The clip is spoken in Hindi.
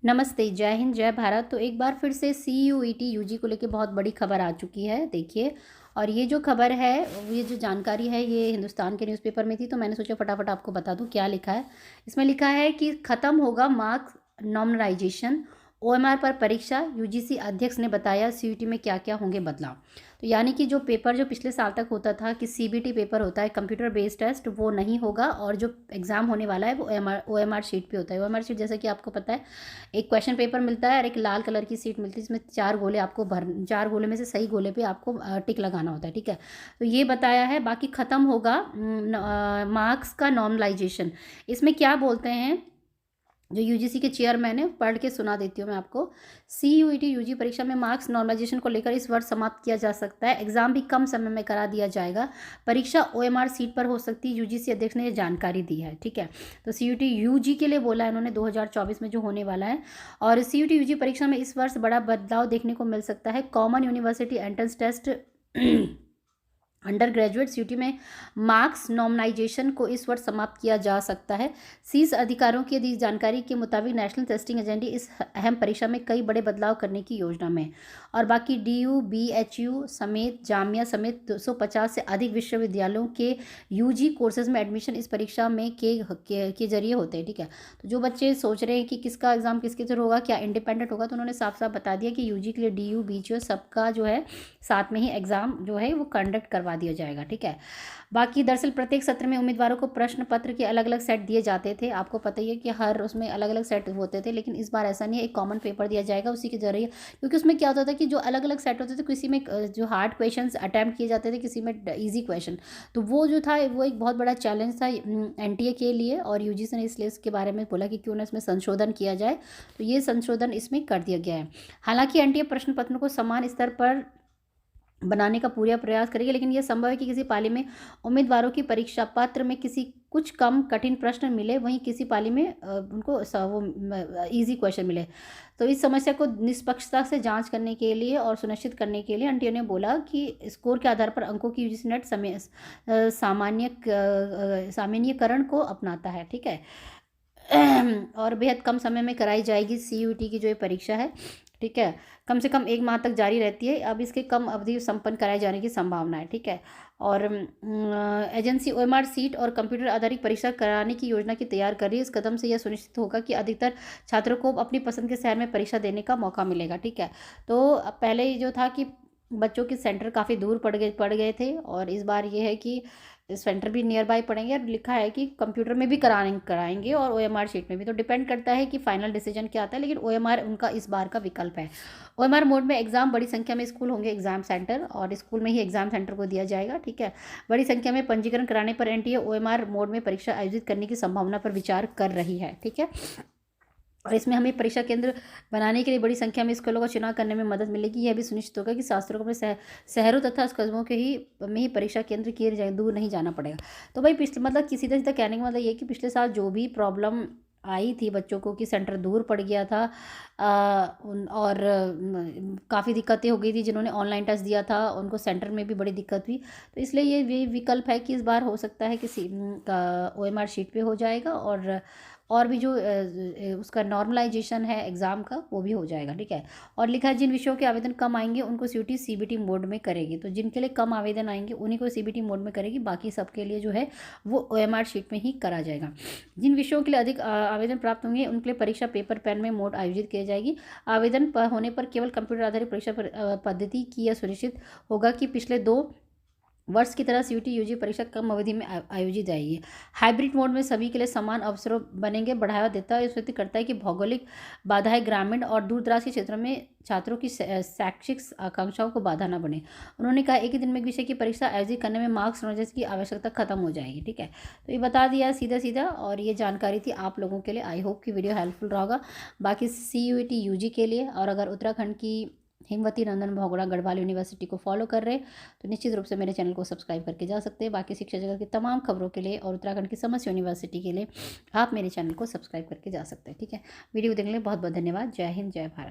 नमस्ते, जय हिंद, जय भारत। तो एक बार फिर से CUET यूजी को लेके बहुत बड़ी खबर आ चुकी है, देखिए। और ये जो खबर है, ये जो जानकारी है, ये हिंदुस्तान के न्यूज़पेपर में थी, तो मैंने सोचा फटाफट आपको बता दूं क्या लिखा है। इसमें लिखा है कि ख़त्म होगा मार्क्स नॉर्मलाइजेशन, OMR पर परीक्षा, UGC अध्यक्ष ने बताया CUET में क्या क्या होंगे बदलाव। तो यानी कि जो पेपर जो पिछले साल तक होता था कि CBT पेपर होता है, कंप्यूटर बेस्ड टेस्ट, वो नहीं होगा। और जो एग्ज़ाम होने वाला है वो OMR शीट पे होता है। OMR शीट जैसा कि आपको पता है, एक क्वेश्चन पेपर मिलता है और एक लाल कलर की सीट मिलती है, जिसमें 4 गोले आपको चार गोले में से सही गोले पे आपको टिक लगाना होता है, ठीक है। तो ये बताया है। बाकी ख़त्म होगा मार्क्स का नॉर्मलाइजेशन। इसमें क्या बोलते हैं, जो UGC के चेयरमैन है, पढ़ के सुना देती हूँ मैं आपको। CUET यूजी परीक्षा में मार्क्स नॉर्मलाइजेशन को लेकर इस वर्ष समाप्त किया जा सकता है। एग्जाम भी कम समय में करा दिया जाएगा। परीक्षा OMR सीट पर हो सकती है, UGC अध्यक्ष ने यह जानकारी दी है, ठीक है। तो CUET यूजी के लिए बोला है इन्होंने, 2024 में जो होने वाला है। और CUET यूजी परीक्षा में इस वर्ष बड़ा बदलाव देखने को मिल सकता है। Common university entrance test undergraduate CUET में मार्क्स नॉर्मलाइजेशन को इस वर्ष समाप्त किया जा सकता है। शीर्ष अधिकारियों की दी जानकारी के मुताबिक नेशनल टेस्टिंग एजेंसी इस अहम परीक्षा में कई बड़े बदलाव करने की योजना में। और बाकी DU BHU समेत जामिया समेत 250 से अधिक विश्वविद्यालयों के UG कोर्सेज में एडमिशन इस परीक्षा में के जरिए होते हैं, ठीक है। तो जो बच्चे सोच रहे हैं कि किसका एग्जाम किसके थ्रू होगा, क्या इंडिपेंडेंट होगा, तो उन्होंने साफ साफ बता दिया कि UG के लिए DU BHU सबका जो है साथ में ही एग्जाम जो है वो कंडक्ट करवा दिया जाएगा, ठीक है। बाकी दरअसल प्रत्येक सत्र में उम्मीदवारों को प्रश्न पत्र के अलग अलग सेट दिए जाते थे। आपको पता ही है कि हर उसमें अलग अलग सेट होते थे, लेकिन इस बार ऐसा नहीं है, एक कॉमन पेपर दिया जाएगा उसी के जरिए। क्योंकि उसमें क्या होता था कि जो अलग अलग सेट होते थे, किसी में जो हार्ड क्वेश्चंस अटैम्प्ट किए जाते थे, किसी में ईजी क्वेश्चन। तो वो जो था वो एक बहुत बड़ा चैलेंज था NTA के लिए। और UGC ने इसलिए इसके बारे में बोला कि क्यों ना इसमें संशोधन किया जाए। तो ये संशोधन इसमें कर दिया गया है। हालांकि NTA प्रश्न पत्रों को समान स्तर पर बनाने का पूरा प्रयास करेगी, लेकिन यह संभव है कि किसी पाली में उम्मीदवारों की परीक्षा पत्र में किसी कुछ कम कठिन प्रश्न मिले, वहीं किसी पाली में उनको वो इजी क्वेश्चन मिले। तो इस समस्या को निष्पक्षता से जांच करने के लिए और सुनिश्चित करने के लिए NTA ने बोला कि स्कोर के आधार पर अंकों की UGC नेट सामान्यकरण को अपनाता है, ठीक है। और बेहद कम समय में कराई जाएगी CUET की जो ये परीक्षा है, ठीक है। कम से कम 1 माह तक जारी रहती है। अब इसके कम अवधि संपन्न कराए जाने की संभावना है, ठीक है। और एजेंसी OMR सीट और कंप्यूटर आधारित परीक्षा कराने की योजना की तैयार कर रही है। इस कदम से यह सुनिश्चित होगा कि अधिकतर छात्रों को अपनी पसंद के शहर में परीक्षा देने का मौका मिलेगा, ठीक है। तो पहले जो था कि बच्चों के सेंटर काफ़ी दूर पड़ गए थे, और इस बार ये है कि सेंटर भी नियर बाय पड़ेंगे। और लिखा है कि कंप्यूटर में भी कराएंगे और OMR शीट में भी। तो डिपेंड करता है कि फाइनल डिसीजन क्या आता है, लेकिन OMR उनका इस बार का विकल्प है। OMR मोड में एग्जाम बड़ी संख्या में स्कूल होंगे एग्जाम सेंटर, और स्कूल में ही एग्जाम सेंटर को दिया जाएगा, ठीक है। बड़ी संख्या में पंजीकरण कराने पर NTA OMR मोड में परीक्षा आयोजित करने की संभावना पर विचार कर रही है, ठीक है। और इसमें हमें परीक्षा केंद्र बनाने के लिए बड़ी संख्या में स्कूलों का चुनाव करने में मदद मिलेगी। यह भी सुनिश्चित होगा कि छात्रों को अपने शहरों तथा कस्बों के ही में ही परीक्षा केंद्र किए जाए, दूर नहीं जाना पड़ेगा। तो भाई पिछले मतलब कि सीधा सीधा कहने का मतलब ये कि पिछले साल जो भी प्रॉब्लम आई थी बच्चों को कि सेंटर दूर पड़ गया था, और काफ़ी दिक्कतें हो गई थी, जिन्होंने ऑनलाइन टेस्ट दिया था उनको सेंटर में भी बड़ी दिक्कत हुई। तो इसलिए ये विकल्प है कि इस बार हो सकता है कि OMR शीट पे हो जाएगा। और भी जो उसका नॉर्मलाइजेशन है एग्ज़ाम का, वो भी हो जाएगा, ठीक है। और लिखा है जिन विषयों के आवेदन कम आएंगे उनको CUET CBT मोड में करेगी। तो जिनके लिए कम आवेदन आएंगे उन्हीं को CBT मोड में करेगी, बाकी सबके लिए जो है वो OMR शीट में ही करा जाएगा। जिन विषयों के लिए अधिक आवेदन प्राप्त होंगे उनके लिए परीक्षा पेपर पेन में मोड आयोजित की जाएगी। आवेदन होने पर केवल कंप्यूटर आधारित परीक्षा पद्धति की यह सुनिश्चित होगा कि पिछले 2 वर्ष की तरह CUET UG परीक्षा कम अवधि में आयोजित जाएगी। हाइब्रिड मोड में सभी के लिए समान अवसरों बनेंगे, बढ़ावा देता है। सुनिश्चित करता है कि भौगोलिक बाधाएं ग्रामीण और दूर दराज के क्षेत्रों में छात्रों की शैक्षिक आकांक्षाओं को बाधा न बने। उन्होंने कहा एक ही दिन में एक विषय की परीक्षा आयोजित करने में मार्क्स नॉलेज की आवश्यकता खत्म हो जाएगी, ठीक है। तो ये बता दिया सीधा सीधा, और ये जानकारी थी आप लोगों के लिए। आई होप कि वीडियो हेल्पफुल रहा होगा। बाकी CUET UG के लिए, और अगर उत्तराखंड की हिमवती नंदन बहुगुणा गढ़वाल यूनिवर्सिटी को फॉलो कर रहे हैं तो निश्चित रूप से मेरे चैनल को सब्सक्राइब करके जा सकते हैं। बाकी शिक्षा जगत की तमाम खबरों के लिए और उत्तराखंड की समस्त यूनिवर्सिटी के लिए आप मेरे चैनल को सब्सक्राइब करके जा सकते हैं, ठीक है। वीडियो देखने के लिए बहुत बहुत धन्यवाद। जय हिंद, जय भारत।